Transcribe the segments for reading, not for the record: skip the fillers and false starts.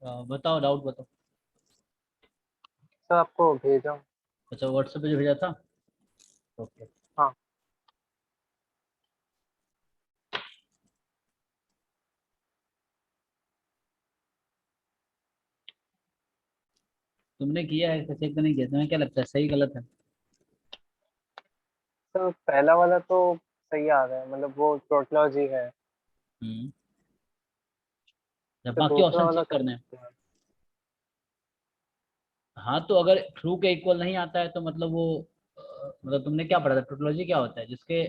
बताओ, डाउट बताओ। सर आपको भेजा हूँ। अच्छा, व्हाट्सएप पे जो भेजा था। ओके। हाँ तुमने किया है, चेक तो नहीं किया? तुम्हें क्या लगता है सही गलत है? सर, पहला वाला तो सही आ रहा है, मतलब वो टोटोलॉजी है। हम्म। जब तो बाकी दूसरा ऑप्शन वाला चेक कर करने हैं। सकते हैं। हाँ, तो अगर ट्रू के इक्वल नहीं आता है तो मतलब वो मतलब तुमने क्या पढ़ा था, टोटोलॉजी क्या होता है? जिसके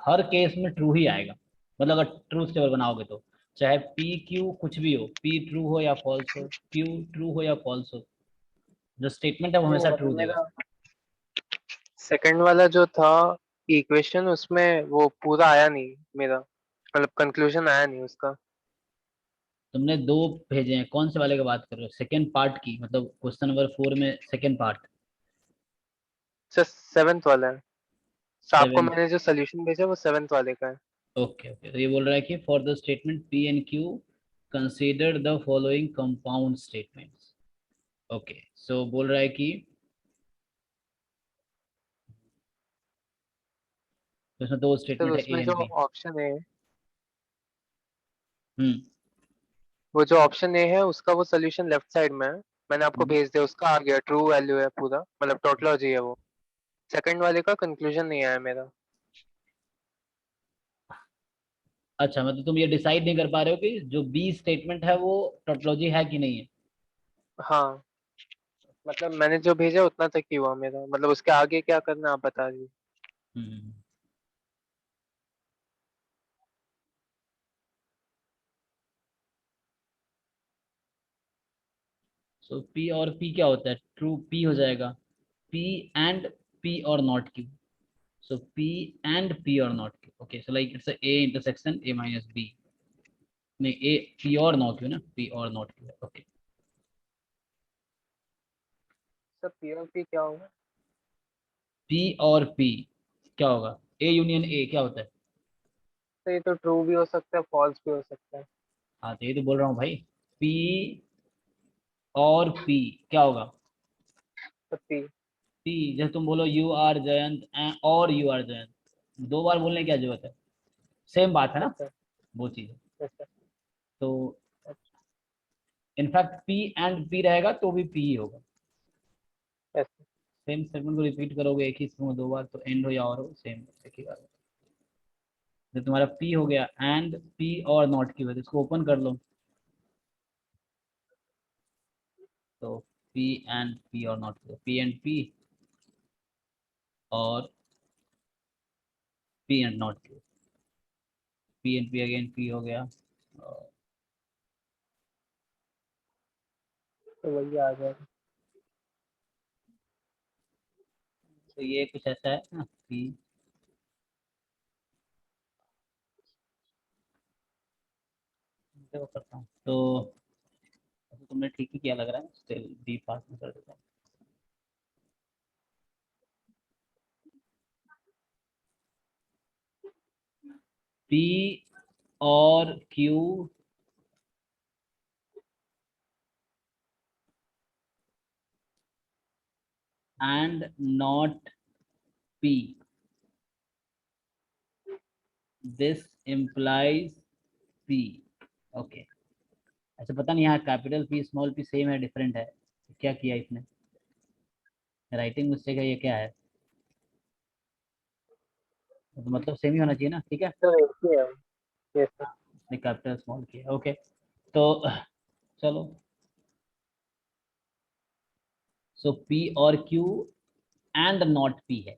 हर केस में ट्रू ही आएगा। मतलब अगर ट्रूथ टेबल बनाओगे तो चाहे पी क्यू कुछ भी हो, पी ट्रू हो या फॉल्स हो, क्यू ट्रू हो या फॉल्स हो, जो स्टेटमेंट है वो नहीं हमेशा ट्रू मतलब देगा। मेरा सेकंड वाला जो था इक्वेशन, उसमें वो पूरा आया नहीं मेरा, मतलब कंक्लूजन आया नहीं उसका। तुमने दो भेजे हैं, कौन से वाले की बात कर रहे हो? सेकंड पार्ट की, मतलब क्वेश्चन नंबर 4 में सेकंड पार्ट। सर सेवेंथ वाला है। तो आपको 7। मैंने जो सोल्यूशन भेजा वो सेवेंथ वाले का है। ओके ओके, तो ये बोल रहा है कि for the statement p and q consider the following compound statements. Okay, so बोल रहा है कि तो इसमें दो सर स्टेटमेंट है, ए उसमें जो एंड बी। ऑप्शन है, हम्म। वो जो ऑप्शन ए है उसका वो सोल्यूशन लेफ्ट साइड में है। मैंने आपको हम्म। भेज दिया, उसका आ गया, ट्रू वैल्यू है पूरा, मतलब टोटोलॉजी है वो। सेकंड वाले का कंक्लूजन नहीं आया मेरा। अच्छा, मतलब तुम ये डिसाइड नहीं कर पा रहे हो कि जो बी स्टेटमेंट है वो टोटोलॉजी है कि नहीं है? हाँ, मतलब मैंने जो भेजा उतना तक ही हुआ मेरा, मतलब उसके आगे क्या करना आप बता दीजिए। हम्म। सो पी और पी क्या होता है? ट्रू पी हो जाएगा। पी एंड पी और not q. So p and p और not q. Okay, so like it's a intersection a minus b. नहीं, ए पी और नॉट क्यू ना, पी और not q. Okay. Sir p और p क्या होगा? P और पी क्या होगा? ए यूनियन ए क्या होता है? तो ये तो ट्रू भी हो सकता है, फॉल्स भी हो सकता है। हाँ, तो ये तो बोल रहा हूँ भाई। पी और पी क्या होगा? तो पी। पी, जैसे तुम बोलो यू आर जयंत और यू आर जयंत, दो बार बोलने की क्या जरूरत है? सेम बात है ना, अच्छा। वो चीज है। अच्छा। तो अच्छा। इनफैक्ट पी एंड पी रहेगा तो भी पी ही होगा। ऐसे। सेम सेगमेंट को रिपीट करोगे एक ही समय दो बार तो एंड हो या और हो, सेम एक ही बात। जो तुम्हारा पी हो गया एंड पी और नॉट की वजह, इसको ओपन कर लो। तो पी एंड पी और नॉट, पी एंड पी और पी एंड नॉट की, P and P again P हो गया। और तो वही आ जाएगा। तो ये कुछ ऐसा है ना पी। करता हूँ तो ऐसे तुमने ठीक ही किया लग रहा है, स्टिल बी पार्ट में कर देता हूँ। पी और Q and not P, this implies P. Okay. अच्छा, पता नहीं यहाँ capital P small P same है डिफरेंट है, क्या किया इसने? राइटिंग मिस्टेक है, ये क्या है? तो मतलब सेम ही होना चाहिए ना, ठीक है। सर एक ही है। ये सर। इसने कैपिटल स्मॉल किया, ओके। तो चलो, सो पी और क्यू एंड नॉट पी है।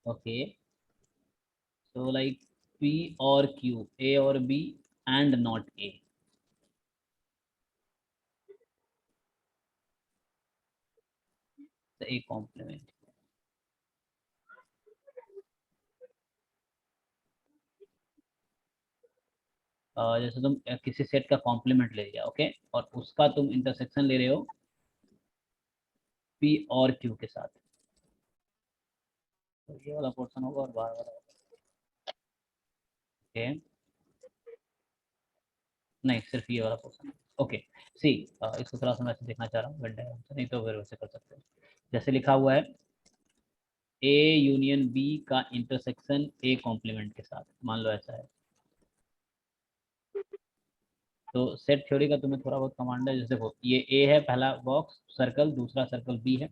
ओके, सो लाइक पी और क्यू, ए और बी एंड नॉट ए। तो ए कॉम्प्लीमेंट। जैसे तुम किसी सेट का कॉम्प्लीमेंट ले लिया, ओके, और उसका तुम इंटरसेक्शन ले रहे हो पी और क्यू के साथ, तो ये वाला पोर्शन होगा और बाहर वाला होगा। ओके, नहीं सिर्फ ये वाला पोर्शन। ओके सी, इसको थोड़ा सा मैं ऐसे देखना चाह रहा हूँ, वेन डायग्राम नहीं तो फिर वैसे कर सकते हैं। जैसे लिखा हुआ है ए यूनियन बी का इंटरसेक्शन ए कॉम्प्लीमेंट के साथ, मान लो ऐसा है। तो सेट थ्योरी का तुम्हें थोड़ा बहुत कमांड है, जैसे देखो ये ए है पहला बॉक्स सर्कल, दूसरा सर्कल बी है।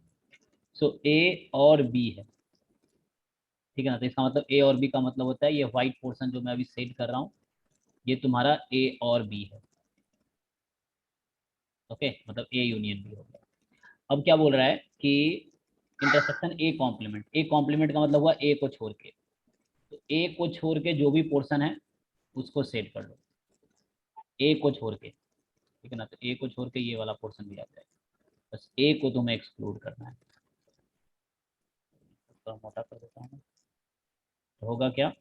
सो ए और बी है, ठीक है ना। तो इसका मतलब ए और बी का मतलब होता है ये व्हाइट पोर्शन जो मैं अभी सेट कर रहा हूँ, ये तुम्हारा ए और बी है। ओके, मतलब ए यूनियन बी हो गया। अब क्या बोल रहा है कि intersection A complement, A complement का मतलब हुआ ए को छोड़ के। तो ए को छोड़ के जो भी पोर्शन है उसको सेट कर लो, ए को छोड़ के, ठीक है ना। तो ए को छोड़ के ये वाला पोर्शन भी आता है, बस ए को तुम्हें एक्सक्लूड करना है। थोड़ा मोटा कर देता हूँ, तो होगा क्या,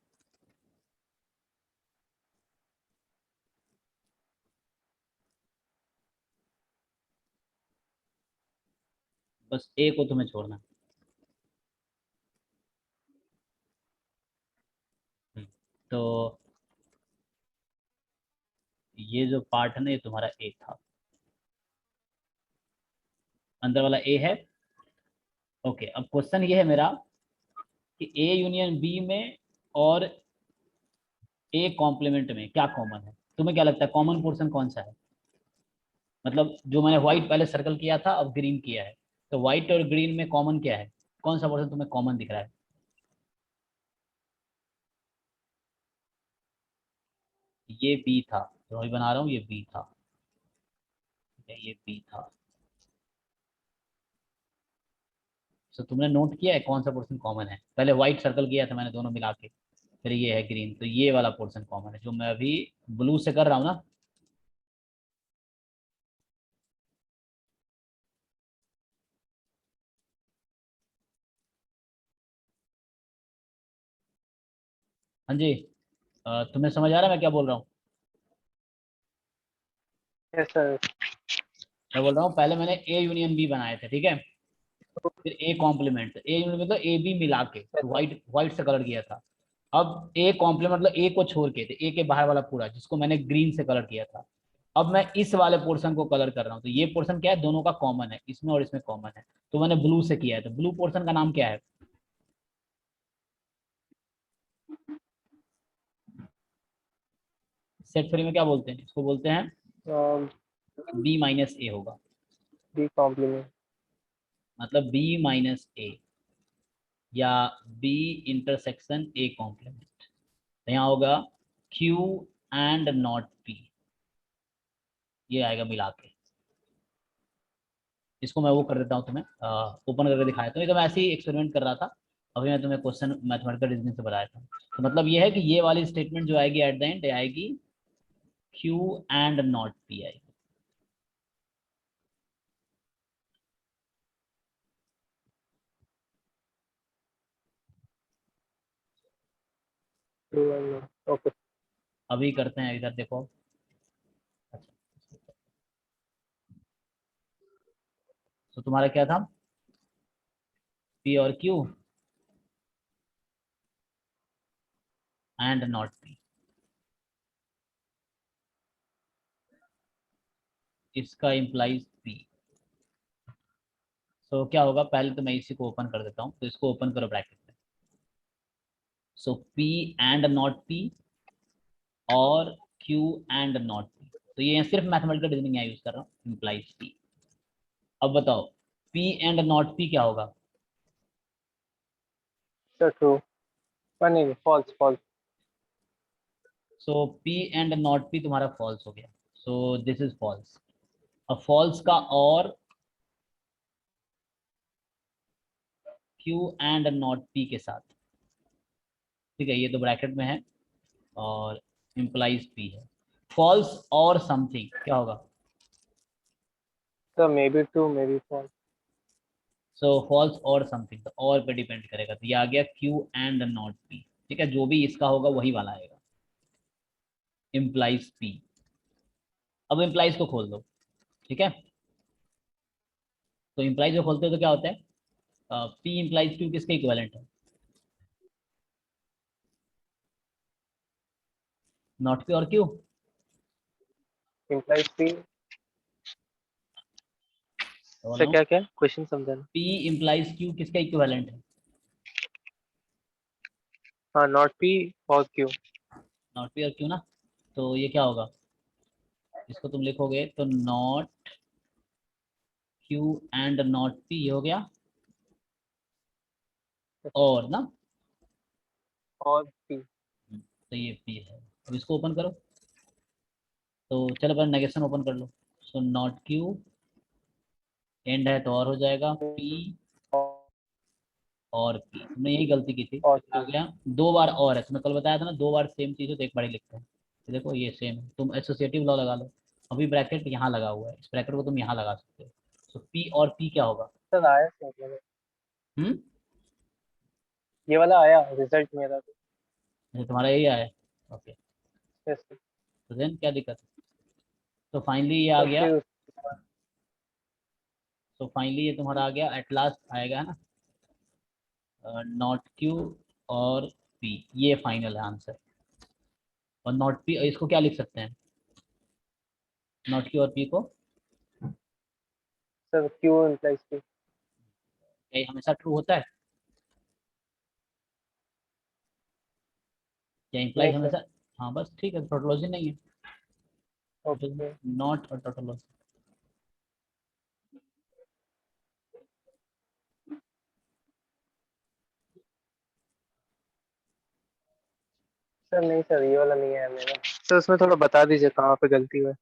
बस ए को तुम्हें छोड़ना है। तो ये जो पार्ट है ना, ये तुम्हारा ए था, अंदर वाला ए है। ओके, अब क्वेश्चन ये है मेरा कि ए यूनियन बी में और ए कॉम्प्लीमेंट में क्या कॉमन है। तुम्हें क्या लगता है कॉमन पोर्शन कौन सा है? मतलब जो मैंने व्हाइट पहले सर्कल किया था अब ग्रीन किया है, तो व्हाइट और ग्रीन में कॉमन क्या है, कौन सा पोर्शन तुम्हें कॉमन दिख रहा है? ये बी था, जो मैं बना रहा हूँ ये बी था, ठीक है, ये बी था। तो तुमने नोट किया है कौन सा पोर्शन कॉमन है? पहले व्हाइट सर्कल किया था मैंने दोनों मिला के, फिर ये है ग्रीन, तो ये वाला पोर्शन कॉमन है जो मैं अभी ब्लू से कर रहा हूँ ना। हाँ जी, तुम्हें समझ आ रहा है मैं क्या बोल रहा हूँ? Yes sir. मैं बोल रहा हूँ पहले मैंने ए यूनियन बी बनाए थे, ठीक है, फिर ए कॉम्प्लीमेंट, ए यूनियन मतलब ए बी मिला के, तो व्हाइट व्हाइट से कलर किया था। अब ए कॉम्प्लीमेंट मतलब ए को छोड़ के, तो ए के बाहर वाला पूरा जिसको मैंने ग्रीन से कलर किया था। अब मैं इस वाले पोर्शन को कलर कर रहा हूँ, तो ये पोर्शन क्या है, दोनों का कॉमन है, इसमें और इसमें कॉमन है, तो मैंने ब्लू से किया है। तो ब्लू पोर्शन का नाम क्या है? सेट थ्योरी में क्या बोलते हैं इसको, बोलते हैं बी माइनस ए होगा, बी कॉम्प्लीमेंट। मतलब बी माइनस ए या बी इंटरसेक्शन ए कॉम्प्लीमेंट। तो यहाँ होगा क्यू एंड नॉट पी, ये आएगा मिला के। इसको मैं वो कर देता हूँ तुम्हें, ओपन करके दिखाया था, ये तो मैं ऐसे ही एक्सपेरिमेंट कर रहा था। अभी मैं तुम्हें क्वेश्चन मैथमेटिकल रीजनिंग से बताया था। तो मतलब ये है कि ये वाली स्टेटमेंट जो आएगी एट द एंड आएगी क्यू एंड नॉट पी आएगी। ओके। अभी करते हैं, इधर देखो। अच्छा, तो तुम्हारा क्या था, पी और क्यू एंड नॉट पी, इसका इम्प्लाइज पी। सो क्या होगा, पहले तो मैं इसी को ओपन कर देता हूँ, तो इसको ओपन करो ब्रैकेट में। सो पी एंड नॉट पी और क्यू एंड नॉट पी, तो ये सिर्फ मैथमेटिकल रीजनिंग यहाँ यूज कर रहा हूँ, इम्प्लाइज पी। अब बताओ पी एंड नॉट पी क्या होगा? Sir true. नहीं, false false. So p and not p तुम्हारा फॉल्स हो गया, सो दिस इज फॉल्स। अब फॉल्स का और क्यू एंड नॉट पी के साथ, ठीक है, ये तो ब्रैकेट में है, और इम्प्लाइज पी है। फॉल्स और समथिंग क्या होगा? Sir may be true may be false. So false और समथिंग, तो और पे डिपेंड करेगा, तो ये आ गया क्यू एंड नॉट पी, ठीक है, जो भी इसका होगा वही वाला आएगा, इम्प्लाइज पी। अब इम्प्लाइज को खोल दो, ठीक है। तो इम्प्लाइज को खोलते हो तो क्या होता है, पी इम्प्लाइज क्यू किसके इक्विवेलेंट है? नॉट पी और क्यू। इम्प्लाइज पी सर क्या क्या क्वेश्चन समझा ना। P implies Q किसका इक्विवेलेंट है? हाँ नॉट पी और क्यू। नॉट P और Q ना, तो ये क्या होगा, इसको तुम लिखोगे तो not Q and not P, ये हो गया और ना, और पी। तो ये P है। अब इसको ओपन करो, तो चलो पहले नेगेशन ओपन कर लो। सो नॉट Q, एंड है तो और हो जाएगा P और P। तुमने यही गलती की थी, और आ गया दो बार और है, तुम्हें कल बताया था ना, दो बार सेम चीज़ हो तो एक बार ही लिखते हैं। तो देखो ये सेम है, तुम एसोसिएटिव लॉ लगा लो। अभी ब्रैकेट यहाँ लगा हुआ है, इस ब्रैकेट को तुम यहाँ लगा सकते हो। तो P और P क्या होगा? सर आया सर मेरा, हम्म, ये वाला आया रिजल्ट मेरा तो। अच्छा तुम्हारा यही आया, ओके। Yes sir. तो देन क्या दिक्कत है? तो फाइनली ये आ तो गया, फिर तो फाइनली ये तुम्हारा आ गया, एट लास्ट आएगा ना, नॉट Q और P, ये फाइनल है आंसर। और नॉट P, इसको क्या लिख सकते हैं, नॉट Q और P को? Sir Q implies Q. क्या ये हमेशा ट्रू होता है? क्या नहीं इम्प्लाइज सर। हमेशा? हाँ बस ठीक है, टोटोलॉजी नहीं है, it is okay not a tautology. Sir, नहीं सर ये वाला नहीं है मेरा। सर उसमें थोड़ा बता दीजिए कहाँ पे गलती हुई।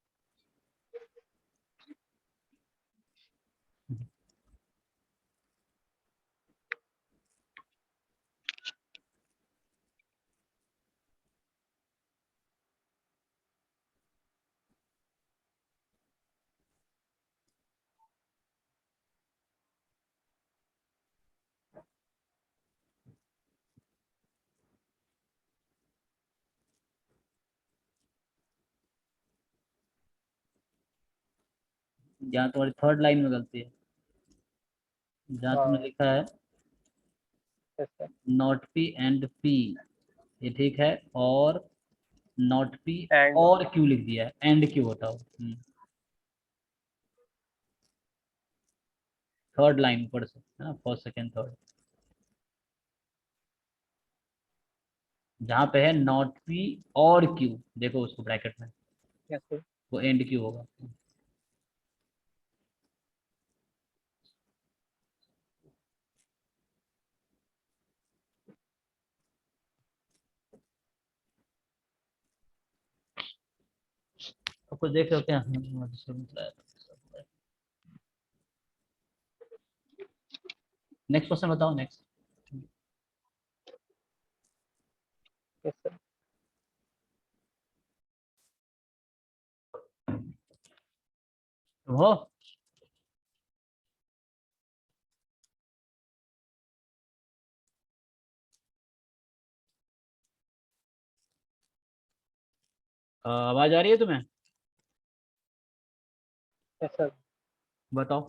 जहाँ तुम्हारी थर्ड लाइन में गलती है, जहाँ तुमने हाँ लिखा है yes sir. Not P and P, ये ठीक है, और नॉट P एंड और Q लिख दिया है, एंड Q होता हो। थर्ड लाइन ऊपर से है ना, फर्स्ट सेकेंड थर्ड, जहाँ पे है नॉट P और Q, देखो उसको ब्रैकेट में, यस सर। वो एंड Q होगा। तो कुछ देख सकते हैं। नेक्स्ट क्वेश्चन बताओ, नेक्स्ट। Yes sir. हो, आवाज आ रही है तुम्हें? Yes sir. बताओ।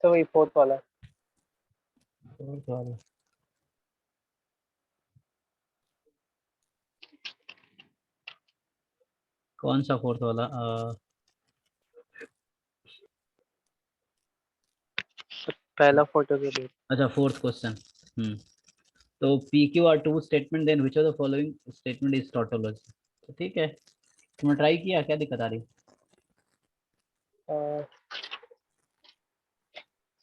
तो वही फोर्थ वाला। हम्म, कौन सा फोर्थ वाला? पहला फोटो के लिए। अच्छा फोर्थ क्वेश्चन। तो P Q are two statement, then which of the following statement is tautology? तो ठीक है, तुमने ट्राई किया, क्या दिक्कत आ रही?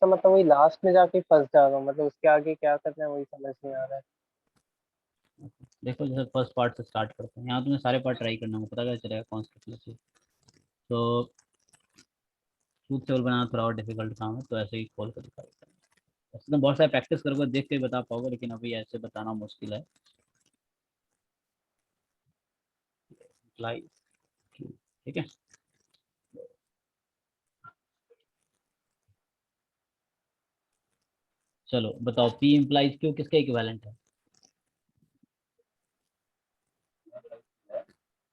तो मतलब वही लास्ट में जाके फंस जा रहा हूँ, मतलब उसके आगे क्या करना है वही समझ नहीं आ रहा है। देखो जैसे फर्स्ट पार्ट से स्टार्ट करते हैं, यहाँ तुम्हें सारे पार्ट ट्राई करना होगा, पता क्या चलेगा कौन सा टोटोलॉजी। तो ट्रूथ टेबल बनाना थोड़ा और डिफिकल्ट काम है, तो ऐसे ही खोल कर दिखा देता हूँ। वैसे तो बहुत सारे प्रैक्टिस करोगे, देख के ही बता पाओगे, लेकिन अभी ऐसे बताना मुश्किल है। लाइक, ठीक है। चलो बताओ, पी इम्प्लाइज क्यू किसका इक्विवेलेंट है?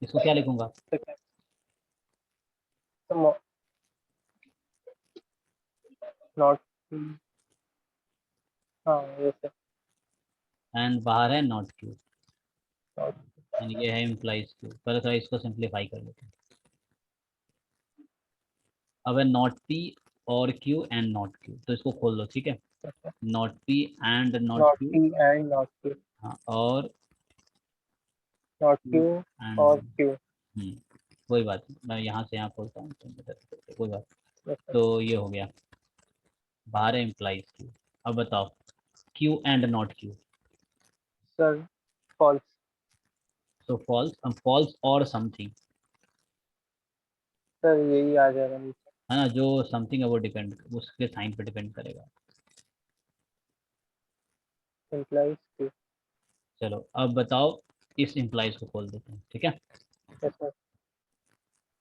इसको क्या लिखूंगा? तो क्या, तो नॉट। हाँ ये सर। एंड बाहर है नॉट क्यू, नॉट। एंड ये है इम्प्लाइज क्यू। पहले थोड़ा इसको सिंप्लीफाई कर लेते हैं। अब है नॉट पी और क्यू एंड नॉट क्यू, तो इसको खोल दो, ठीक है। Not P and not not Q. P and not Q, हाँ, और नॉट क्यू क्यू एंड, और क्यू। कोई बात नहीं, मैं यहाँ से यहाँ खोलता हूँ, कोई बात नहीं। सर तो ये हो गया, बाहर इम्प्लाइज क्यू। अब बताओ Q and not Q. False. तो फॉल्स, फॉल्स और समथिंग, सर यही आ जाएगा नीचे। है ना, जो समथिंग है वो डिपेंड, उसके साइन पे डिपेंड करेगा। Implies Q. चलो अब बताओ, इस इम्प्लाइज को खोल देते हैं, ठीक है। Yes sir.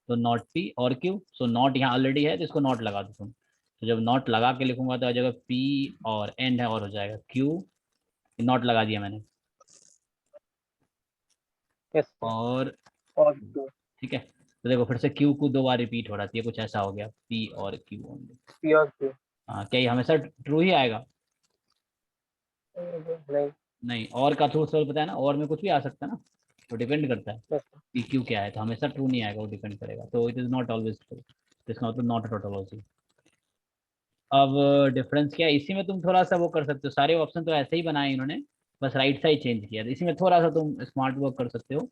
तो नॉट पी और क्यू, सो नॉट यहाँ ऑलरेडी है तो इसको नॉट लगा दो तुम। तो जब नॉट लगा के लिखूंगा तो आ जाएगा पी, और एंड है और हो जाएगा क्यू, नॉट लगा दिया मैंने, यस सर। और और क्यू। ठीक है। तो देखो फिर से क्यू को दो बार रिपीट हो रहा है, तो ये कुछ ऐसा हो गया, पी और क्यू ओनली। पी और क्यू। हाँ, क्या ये हमेशा ट्रू ही आएगा? नहीं। नहीं, और का ट्रू पता है ना, और में कुछ भी आ सकता है ना, तो डिपेंड करता है। Yes sir. पी क्यू क्या है, तो हमेशा ट्रू नहीं आएगा, वो डिपेंड करेगा, तो it is not always true, इसका मतलब नॉट टोटोलॉजी। अब डिफरेंस क्या है, इसी में तुम थोड़ा सा वो कर सकते हो, सारे ऑप्शन तो ऐसे ही बनाए इन्होंने, बस राइट साइड चेंज किया, तो इसी में थोड़ा सा तुम स्मार्ट वर्क कर सकते हो,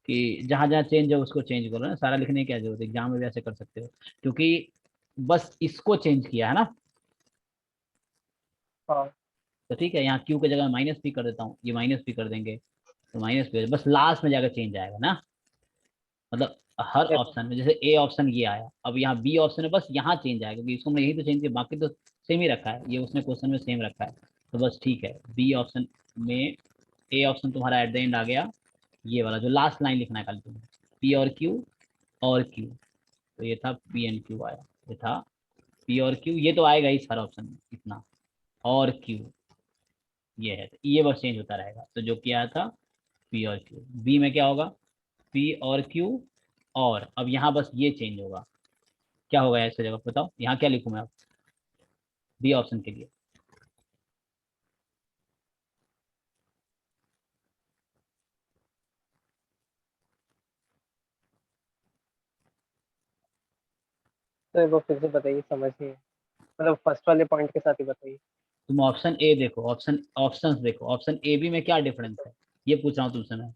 कि जहाँ जहाँ चेंज है उसको चेंज करो ना, सारा लिखने की क्या जरूरत है, एग्जाम में भी ऐसे कर सकते हो, क्योंकि बस इसको चेंज किया है ना। हाँ। तो ठीक है, यहाँ क्यू की जगह माइनस पी कर देता हूँ, ये माइनस पी कर देंगे, तो माइनस पी, बस लास्ट में जाकर चेंज आएगा ना, मतलब हर यस सर। ऑप्शन में, जैसे ए ऑप्शन ये आया, अब यहाँ बी ऑप्शन है, बस यहाँ चेंज आएगा, क्योंकि इसको हमने यही तो चेंज किया, बाकी तो सेम ही रखा है, ये उसने क्वेश्चन में सेम रखा है, तो बस ठीक है, बी ऑप्शन में ए ऑप्शन तुम्हारा एट द एंड आ गया, ये वाला जो लास्ट लाइन लिखना है खाली तुम्हें, पी और क्यू, तो ये था पी एंड क्यू आया, ये था पी और क्यू, ये तो आएगा इस हर ऑप्शन में इतना, और क्यू ये है, तो ये बस चेंज होता रहेगा, तो जो किया था पी और क्यू, बी में क्या होगा, पी और क्यू, और अब यहाँ बस ये चेंज होगा, क्या होगा ऐसे जगह बताओ, यहाँ क्या लिखूँ मैं अब बी ऑप्शन के लिए। तो वो फिर से बताइए, समझ नहीं है। मतलब फर्स्ट वाले पॉइंट के साथ ही बताइए। तुम ऑप्शन ए देखो, ऑप्शंस देखो, ऑप्शन ए बी में क्या डिफरेंस है, ये पूछ रहा हूँ तुमसे मैं।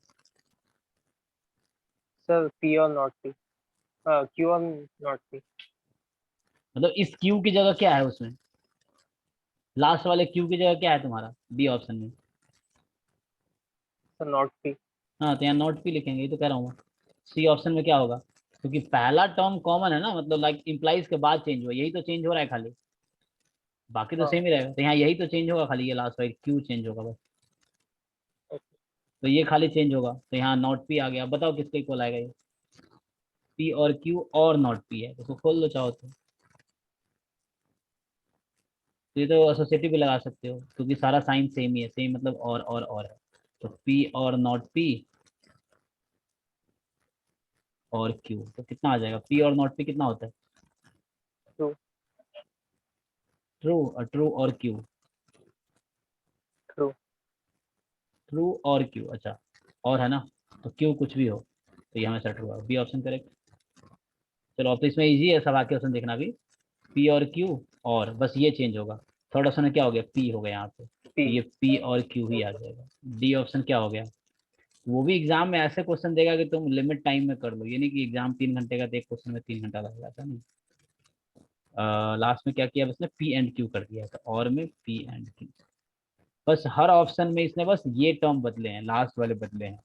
सर पी और नॉट पी, क्यू और नॉट पी। मतलब इस क्यू की जगह क्या है उसमें, लास्ट वाले क्यू की जगह क्या है तुम्हारा बी ऑप्शन में। Sir not P. हाँ, तो यहाँ नॉट पी लिखेंगे, ये तो कह रहा हूँ मैं। सी ऑप्शन में क्या होगा, क्योंकि पहला टर्म कॉमन है ना, मतलब लाइक इम्प्लाइज के बाद चेंज हुआ, यही तो चेंज हो रहा है खाली, बाकी तो हाँ। सेम ही रहेगा, तो यहाँ यही तो चेंज होगा खाली, ये लास्ट वाइट क्यू चेंज होगा बस, ओके। तो ये खाली चेंज होगा, तो यहाँ नॉट पी आ गया, बताओ किसके इक्वल आएगा ये, पी और क्यू और नॉट पी है, तो उसको खोल लो चाहो तो ये तो एसोसिएटिव भी लगा सकते हो, क्योंकि सारा साइन सेम ही है, सेम मतलब और है, तो पी और नॉट पी और क्यू, तो कितना आ जाएगा, पी और नॉट पी कितना होता है, ट्रू। ट्रू और क्यू, ट्रू। ट्रू और क्यू, अच्छा, और है ना, तो क्यू कुछ भी हो, तो ये हमेशा ट्रू है, बी ऑप्शन करेक्ट। चलो अब तो इसमें इजी है, सब आके ऑप्शन देखना भी, पी और क्यू, और बस ये चेंज होगा, थर्ड ऑप्शन में क्या हो गया, पी हो गया यहाँ पे, पी। तो ये पी और क्यू ही आ जाएगा। डी ऑप्शन क्या हो गया, वो भी एग्जाम में ऐसे क्वेश्चन देगा कि तुम लिमिट टाइम में कर लो, ये नहीं कि एग्जाम 3 घंटे का तो एक क्वेश्चन में 3 घंटा लग जाता नहीं। लास्ट में क्या किया इसने, पी एंड क्यू कर दिया था, और में पी एंड क्यू, बस हर ऑप्शन में इसने बस ये टर्म बदले हैं, लास्ट वाले बदले हैं,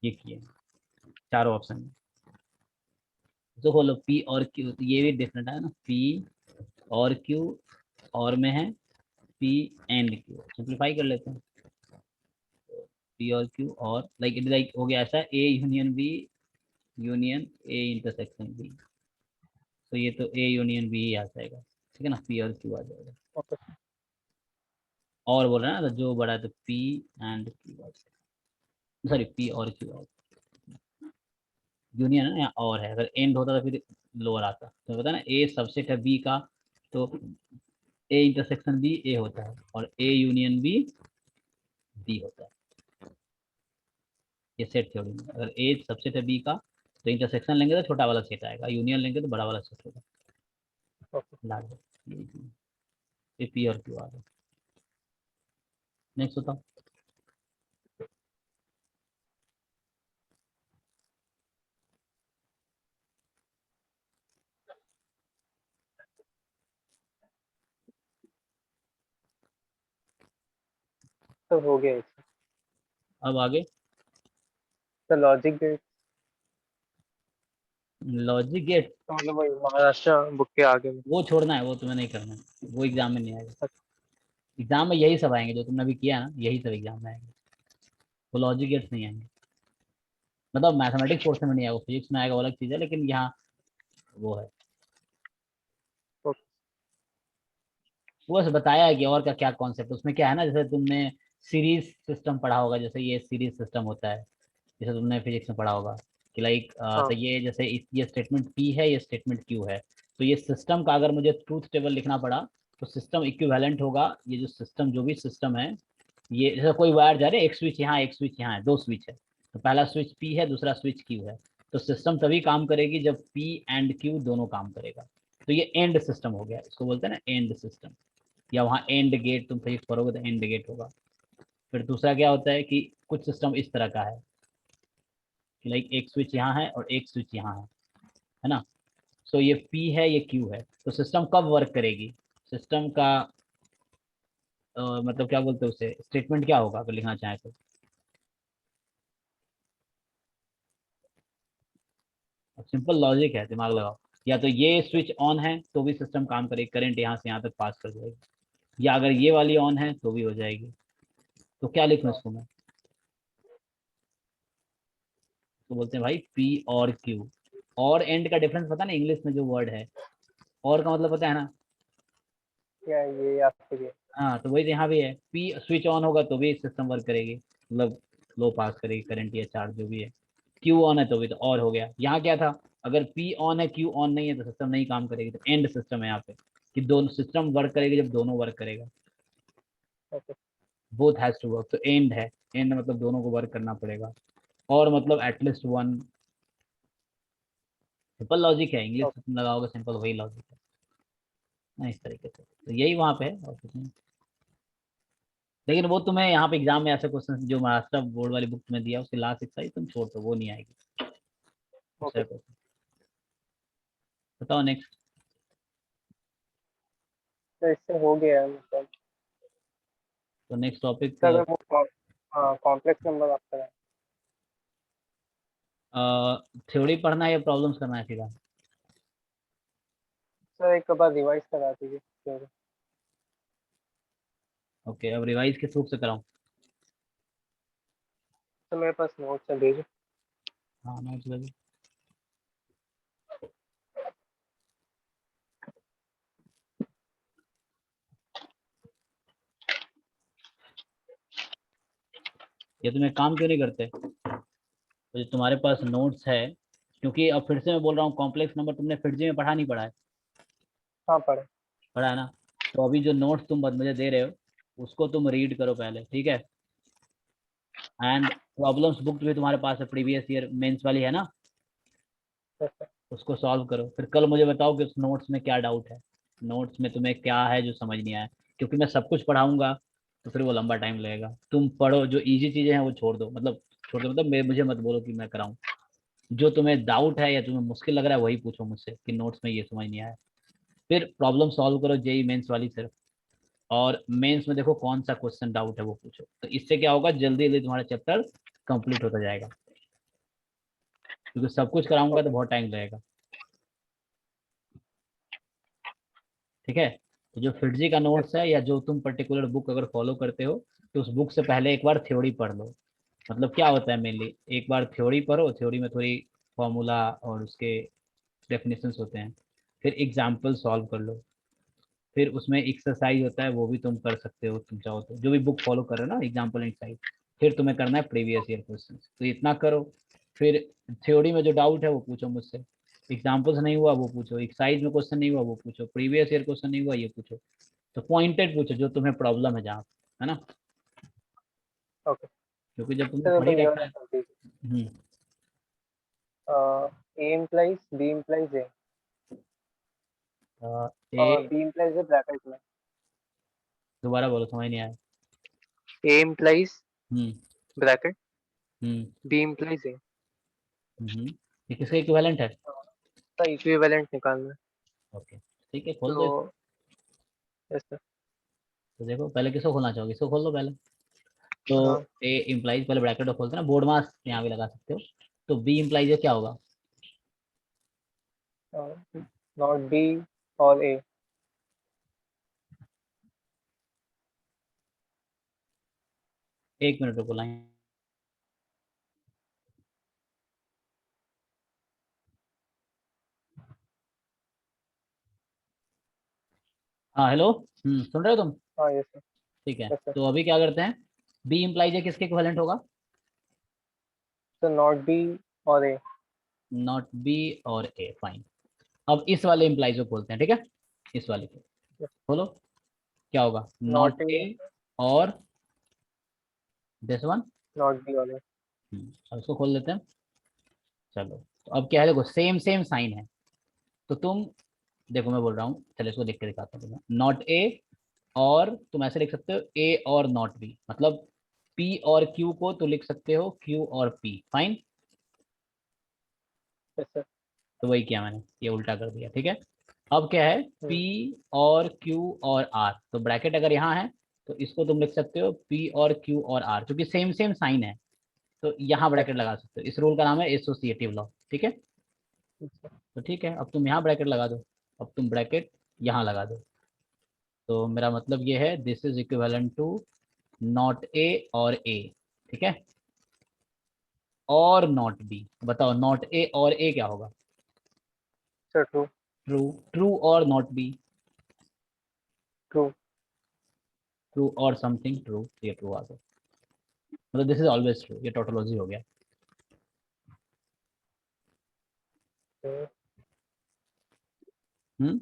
ये किए हैं चारों ऑप्शन में। तो बोलो पी और क्यू, तो ये भी डिफरेंट है ना, पी और क्यू, और में है पी एंड क्यू, सिंप्लीफाई कर लेते हैं, पी और क्यू, और लाइक इट लाइक हो गया ऐसा, A union B, union A intersection B, तो ये तो ए यूनियन बी ही आ जाएगा, ठीक है ना, पी और क्यू आ जाएगा, ओके। और बोल रहा है ना, तो जो बड़ा है तो पी एंड क्यू आ जाएगा, सॉरी पी और क्यू आ, यूनियन है ना, यहाँ और है, अगर एंड होता तो फिर लोअर आता, तो पता है ना, ए सबसेट है बी का, तो ए इंटरसेक्शन बी ए होता है, और ए यूनियन बी बी होता है, ये सेट थ्योरी में, अगर ए सबसेट है बी का, तो इंटरसेक्शन लेंगे तो छोटा वाला सेट आएगा, यूनियन लेंगे तो बड़ा वाला सेट होगा। ओके। ला दो ये पी और क्यू आ गया। नेक्स्ट बताओ। तो हो गया इसका। अब आगे तो लॉजिक गेट, लॉजिक गेट, तो मतलब वही महाराष्ट्र बुक के आगे में। वो छोड़ना है, वो तुम्हें नहीं करना है, वो एग्जाम में नहीं आएगा। अच्छा, एग्जाम में यही सब आएंगे जो तुमने अभी किया ना, यही सब एग्जाम में आएंगे। वो लॉजिक गेट्स नहीं आएंगे, मतलब मैथमेटिक्स पोर्शन में नहीं आएगा, फिजिक्स में आएगा, वो अलग चीज़ है, लेकिन यहाँ वो है। ओके। वो बस बताया है कि और का क्या कॉन्सेप्ट उसमें क्या है ना, जैसे तुमने सीरीज सिस्टम पढ़ा होगा, जैसे ये सीरीज सिस्टम होता है, जैसे तुमने फिजिक्स में पढ़ा होगा कि लाइक हाँ। तो ये जैसे ये स्टेटमेंट पी है, ये स्टेटमेंट क्यू है, तो ये सिस्टम का अगर मुझे ट्रूथ टेबल लिखना पड़ा तो सिस्टम इक्विवेलेंट होगा, ये जो सिस्टम जो भी सिस्टम है, ये जैसे कोई वायर जा रहा है, एक स्विच यहाँ एक स्विच यहाँ है, दो स्विच है, तो पहला स्विच पी है दूसरा स्विच क्यू है, तो सिस्टम तभी काम करेगी जब पी एंड क्यू दोनों काम करेगा। तो ये एंड सिस्टम हो गया, इसको बोलते हैं ना एंड सिस्टम, या वहाँ एंड गेट तुम फिजिक्स पढ़ोगे तो एंड गेट होगा। फिर दूसरा क्या होता है कि कुछ सिस्टम इस तरह का है कि लाइक एक स्विच यहाँ है और एक स्विच यहाँ है ना, सो ये P है ये Q है, तो सिस्टम कब वर्क करेगी, सिस्टम का मतलब क्या बोलते हैं उसे, स्टेटमेंट क्या होगा अगर लिखना चाहे तो। सिंपल लॉजिक है, दिमाग लगाओ, या तो ये स्विच ऑन है तो भी सिस्टम काम करेगी, करंट यहाँ से यहाँ तक पास कर जाएगी, या अगर ये वाली ऑन है तो भी हो जाएगी। तो क्या लिखूं हाँ। इसको मैं, तो बोलते हैं भाई P और Q, और एंड का डिफरेंस पता ना, इंग्लिश में जो वर्ड है और का मतलब पता है ना। क्या ये या फिर ये? हाँ तो वही तो यहाँ भी है, पी स्विच ऑन होगा तो भी सिस्टम वर्क करेगी, मतलब लो पास करेगी करंट या चार्ज जो भी है, क्यू ऑन है तो भी तो और हो गया। यहाँ क्या था, अगर पी ऑन है क्यू ऑन नहीं है तो सिस्टम नहीं काम करेगी, तो एंड सिस्टम है यहाँ पे कि दोनों सिस्टम वर्क करेगी जब दोनों वर्क करेगा, okay. Both has to work, तो एंड है, एंड मतलब दोनों को वर्क करना पड़ेगा, और मतलब एटलीस्ट वन। सिंपल लॉजिक है, इंग्लिश ओके। तुम लगाओगे सिंपल वही लॉजिक है ना, इस तरीके से, तो यही वहाँ पे है और कुछ नहीं। लेकिन वो तुम्हें यहाँ पे एग्जाम में ऐसे क्वेश्चन जो महाराष्ट्र बोर्ड वाली बुक में दिया उसके लास्ट एक्सरसाइज तुम छोड़ दो, वो नहीं आएगी ओके। दूसरे क्वेश्चन। बताओ नेक्स्ट। तो इससे हो गया मतलब। तो नेक्स्ट टॉपिक तो अगर वो हाँ कॉम्प्लेक्स नंबर आपका है। थ्योरी पढ़ना है या प्रॉब्लम्स करना है सीधा। सर एक बार रिवाइज करा दीजिए फिर। ओके अब रिवाइज किस रूप से कराऊं। तो मेरे पास नोट्स है, भेजो। हाँ नोट्स ले लो। ये तुम एक काम क्यों नहीं करते, तो जो तुम्हारे पास नोट्स है, क्योंकि अब फिर से मैं बोल रहा हूँ कॉम्प्लेक्स नंबर तुमने फिर में पढ़ा नहीं पढ़ा है, हाँ पढ़े। पढ़ा है ना, तो अभी जो नोट्स तुम मुझे दे रहे हो उसको तुम रीड करो पहले, ठीक है, एंड प्रॉब्लम्स बुक भी तुम्हारे पास है, प्रीवियस ईयर मेंस वाली है ना, अच्छा। उसको सॉल्व करो, फिर कल मुझे बताओ कि उस नोट्स में क्या डाउट है, नोट्स में तुम्हें क्या है जो समझ नहीं आया, क्योंकि मैं सब कुछ पढ़ाऊंगा तो फिर वो लंबा टाइम लगेगा, तुम पढ़ो जो इजी चीजें हैं वो छोड़ दो, मतलब छोड़ दो मतलब मुझे मत बोलो कि मैं कराऊं, जो तुम्हें डाउट है या तुम्हें मुश्किल लग रहा है वही पूछो मुझसे कि नोट्स में ये समझ नहीं आया, फिर प्रॉब्लम सॉल्व करो जेई मेंस वाली सिर्फ, और मेंस में देखो कौन सा क्वेश्चन डाउट है वो पूछो, तो इससे क्या होगा जल्दी जल्दी तुम्हारा चैप्टर कंप्लीट होता जाएगा, क्योंकि सब कुछ कराऊंगा तो ओके। बहुत टाइम लगेगा। ठीक है, तो जो फिटजी का यस नोट्स सर। है या जो तुम पर्टिकुलर बुक अगर फॉलो करते हो तो उस बुक से पहले एक बार थ्योरी पढ़ लो, मतलब क्या होता है मेनली, एक बार थ्योरी पढ़ो, थ्योरी में थोड़ी फॉर्मूला और उसके डेफिनेशंस होते हैं, फिर एग्जाम्पल सॉल्व कर लो, फिर उसमें एक्सरसाइज होता है वो भी तुम कर सकते हो तुम चाहो तो, जो भी बुक फॉलो कर रहे हो ना एग्जाम्पल एक्सरसाइज, फिर तुम्हें करना है प्रीवियस ईयर क्वेश्चन, तो इतना करो, फिर थ्योरी में जो डाउट है वो पूछो मुझसे, एग्जाम्पल्स नहीं हुआ वो पूछो, एक्सरसाइज में क्वेश्चन नहीं हुआ वो पूछो, प्रीवियस ईयर क्वेश्चन नहीं हुआ ये पूछो, तो पॉइंटेड पूछो जो तुम्हें प्रॉब्लम है जहाँ, है ना, ओके। क्योंकि जब तुमने सर पढ़ तो ही ये रखा वाला है। कर दीजिए। हम्म, ए इम्प्लाइज बी इम्प्लाइज ए। ए, बी इम्प्लाइज है ब्रैकेट में, दोबारा बोलो, समझ नहीं आया। ए इम्प्लाइज हम्म ब्रैकेट, हम्म बी इम्प्लाइज ए। ये किसका इक्विवेलेंट है? का इक्विवेलेंट निकालना है। ओके, ठीक है, खोल दो इसको। तो ऐसा। तो देखो, पहले किसको खोलना चाहोगे? इसको खोल दो पहले। तो हाँ, ए इम्प्लाइज, पहले ब्रैकेट को खोलते हैं ना, बोर्ड मास यहाँ भी लगा सकते हो। तो बी इम्प्लाइज क्या होगा? नॉट बी और ए। एक मिनट रुको लाइन। हाँ हेलो, सुन रहे हो तुम? हाँ, यस सर। ठीक है, यस सर। तो अभी क्या करते हैं, बी इम्प्लाइज किसके इक्विवेलेंट होगा? तो नॉट बी और ए। नॉट बी और ए, फाइन। अब इस वाले इम्प्लाइज को खोलते हैं, ठीक है, इस वाले को खोलो। क्या होगा? नॉट नॉट ए, ए और दिस वन। नॉट बी और ए। अब इसको खोल लेते हैं। चलो, तो अब क्या है, देखो सेम सेम साइन है। तो तुम देखो, मैं बोल रहा हूँ, चलो इसको देख के दिखाता हूँ तुम्हें। नॉट ए, और तुम ऐसे लिख सकते हो ए और नॉट बी, मतलब पी और क्यू को तो लिख सकते हो क्यू और पी, फाइन। Yes sir. तो वही किया मैंने, ये उल्टा कर दिया, ठीक है। अब क्या है, हम्म, P और Q और R, तो ब्रैकेट अगर यहाँ है तो इसको तुम लिख सकते हो P और Q और R, क्योंकि सेम सेम साइन है। तो यहाँ यस ब्रैकेट लगा सकते हो, इस रूल का नाम है एसोसिएटिव लॉ, ठीक है। सर। तो ठीक है, अब तुम यहाँ ब्रैकेट लगा दो, अब तुम ब्रैकेट यहाँ लगा दो। तो मेरा मतलब ये है, this is equivalent to not ए और ए, ठीक है, और नॉट बी। बताओ नॉट ए और ए क्या होगा? Sir true. ट्रू। ट्रू और नॉट बी? ट्रू। ट्रू और समथिंग ट्रू, ये ट्रू आ गया, मतलब दिस इज ऑलवेज ट्रू, ये टोटोलॉजी हो गया। हम्म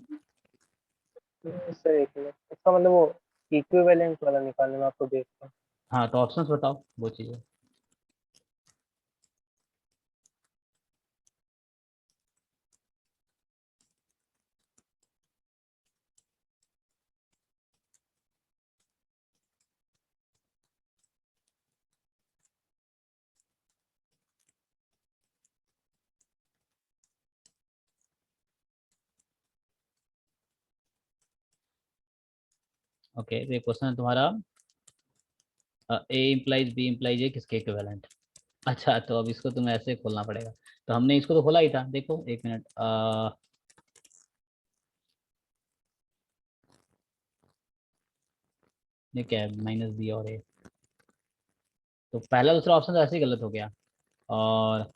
सर एक मिनट, इसका मतलब वो इक्विवेलेंट वाला निकालने में आपको देखता हूँ। हाँ, तो ऑप्शंस बताओ वो चीज़ें। ओके, तो ये क्वेश्चन है तुम्हारा, ए इम्प्लाइज बी इम्प्लाइज ए किसके इक्विवेलेंट। अच्छा, तो अब इसको तुम्हें ऐसे खोलना पड़ेगा। तो हमने इसको तो खोला ही था, देखो एक मिनट, ये क्या है, माइनस बी और ए। तो पहला दूसरा ऑप्शन तो ऐसे ही गलत हो गया। और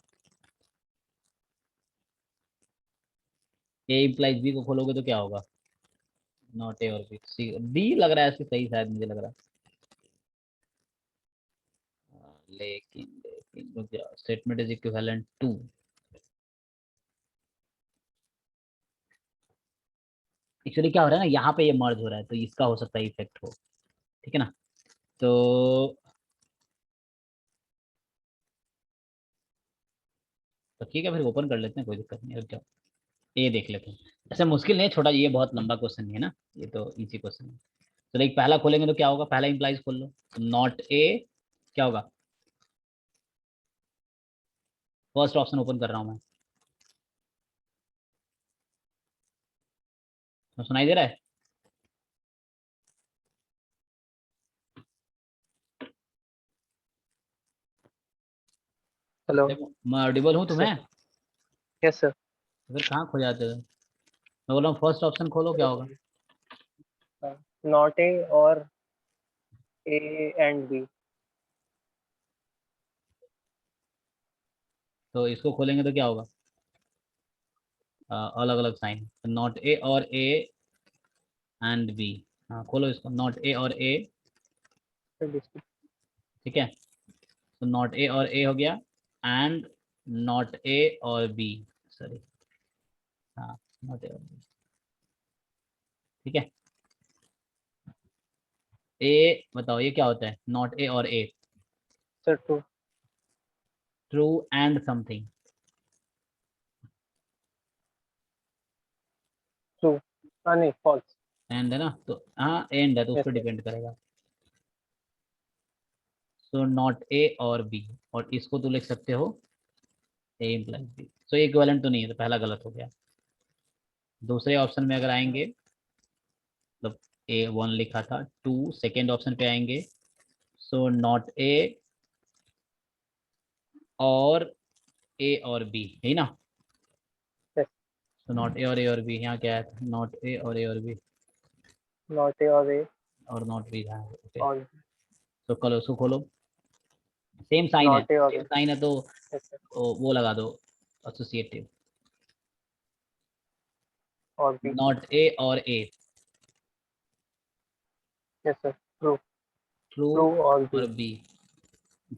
ए इम्प्लाइज बी को खोलोगे तो क्या होगा? नॉट ए और बी, सी डी लग रहा है ऐसे सही, शायद मुझे लग रहा है। लेकिन लेकिन रुक जाओ, statement is equivalent to, actually क्या हो रहा है ना, यहाँ पे ये मर्ज हो रहा है, तो इसका हो सकता है इफेक्ट हो, ठीक है ना। तो ठीक है, फिर ओपन कर लेते हैं, कोई दिक्कत नहीं, रुक जाओ। ए देख लेते हैं, ऐसे मुश्किल नहीं है, छोटा, ये बहुत लंबा क्वेश्चन नहीं है ना, ये तो इजी क्वेश्चन है। तो एक पहला खोलेंगे तो क्या होगा, पहला इंप्लाइज खोल लो, नॉट ए क्या होगा? फर्स्ट ऑप्शन ओपन कर रहा हूँ मैं, तो सुनाई दे रहा है? हेलो। देखो मैं ऑडिबल हूँ सर। तुम्हें? Yes sir. तो फिर कहाँ खो जाते हो? मैं बोल रहा हूँ फर्स्ट ऑप्शन खोलो, क्या होगा? नॉट ए और ए एंड बी। तो इसको खोलेंगे तो क्या होगा? अलग अलग साइन, नॉट ए और ए एंड बी। हाँ खोलो इसको, नॉट ए और ए, ठीक है। तो नॉट ए और ए हो गया, एंड नॉट ए और बी, सॉरी, हाँ, नॉट ए और बी, ठीक है। ए बताओ ये क्या होता है, नॉट ए और a? Sir true. True and something. True. हाँ नहीं फॉल्स। एंड है ना, तो हाँ एंड है तो उस यस पर सर। डिपेंड करेगा। सो नॉट ए और बी, और इसको तो लिख सकते हो ए इम्प्लाइज बी। सो ये इक्विवेलेंट तो नहीं है, तो पहला गलत हो गया। दूसरे ऑप्शन में अगर आएंगे, मतलब ए वन लिखा था, टू सेकेंड ऑप्शन पे आएंगे। सो नॉट ए और ए और बी, है ना। यस। तो नॉट ए और बी, यहाँ क्या है, नॉट ए और ए और बी, नॉट ए और ए और नॉट बी यहाँ है। ओके, और तो खोलो, उसको खोलो। सेम साइन है, नॉट ए और सेम ए। साइन है तो यस सर। वो लगा दो, एसोसिएटिव। और बी। नॉट ए और a, yes sir. True. True true और बी। और बी,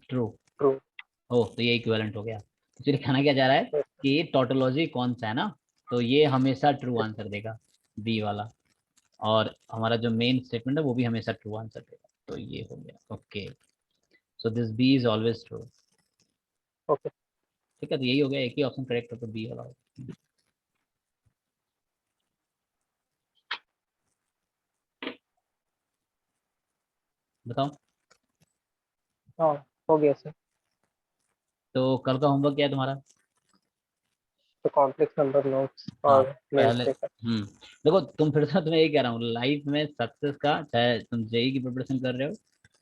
ट्रू। ट्रू। ओ, तो ये इक्विवेलेंट हो गया। एक्चुअली कहना क्या जा रहा है यस। कि टोटोलॉजी कौन सा है ना, तो ये हमेशा ट्रू आंसर देगा, बी वाला। और हमारा जो मेन स्टेटमेंट है वो भी हमेशा ट्रू आंसर देगा, तो ये हो गया। Okay, so this B is always true. Okay. ठीक है, तो यही हो गया, एक ही ऑप्शन करेक्ट हो तो बी वाला होगा। बताओ। हाँ हो गया सर। तो कल का होमवर्क क्या है तुम्हारा? तो कॉम्प्लेक्स नंबर नोट्स हाँ, और मेंस पहले पेपर। देखो, तुम फिर से, तुम्हें यही कह रहा हूँ, लाइफ में सक्सेस का, चाहे तुम जेई की प्रिपरेशन कर रहे हो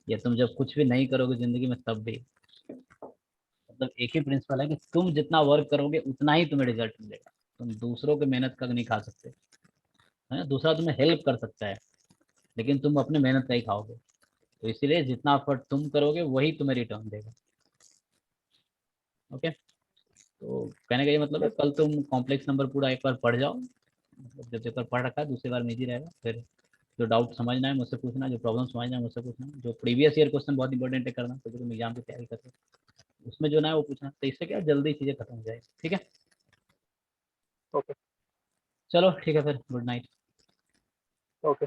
या तुम जब कुछ भी नहीं करोगे जिंदगी में तब भी, मतलब एक ही प्रिंसिपल है कि तुम जितना वर्क करोगे उतना ही तुम्हें रिजल्ट मिलेगा। तुम दूसरों की मेहनत का नहीं खा सकते, है ना। दूसरा तुम्हें हेल्प कर सकता है, लेकिन तुम अपने मेहनत का ही खाओगे। तो इसीलिए जितना एफर्ट तुम करोगे वही तुम्हें रिटर्न देगा। ओके, तो कहने का ये मतलब है, यस सर। कल तुम कॉम्प्लेक्स नंबर पूरा एक बार पढ़ जाओ, मतलब जब एक बार पढ़ रखा है दूसरी बार में इजी रहेगा। फिर जो डाउट समझना है मुझसे पूछना, जो प्रॉब्लम समझना है मुझसे पूछना, जो प्रीवियस ईयर क्वेश्चन बहुत इंपॉर्टेंट है करना, क्योंकि तुम एग्जाम की तैयारी कर रहे हो, उसमें जो ना है वो पूछना, तो इससे क्या जल्दी चीज़ें खत्म हो जाएगी। ठीक है, ओके। चलो ठीक है फिर, गुड नाइट। ओके।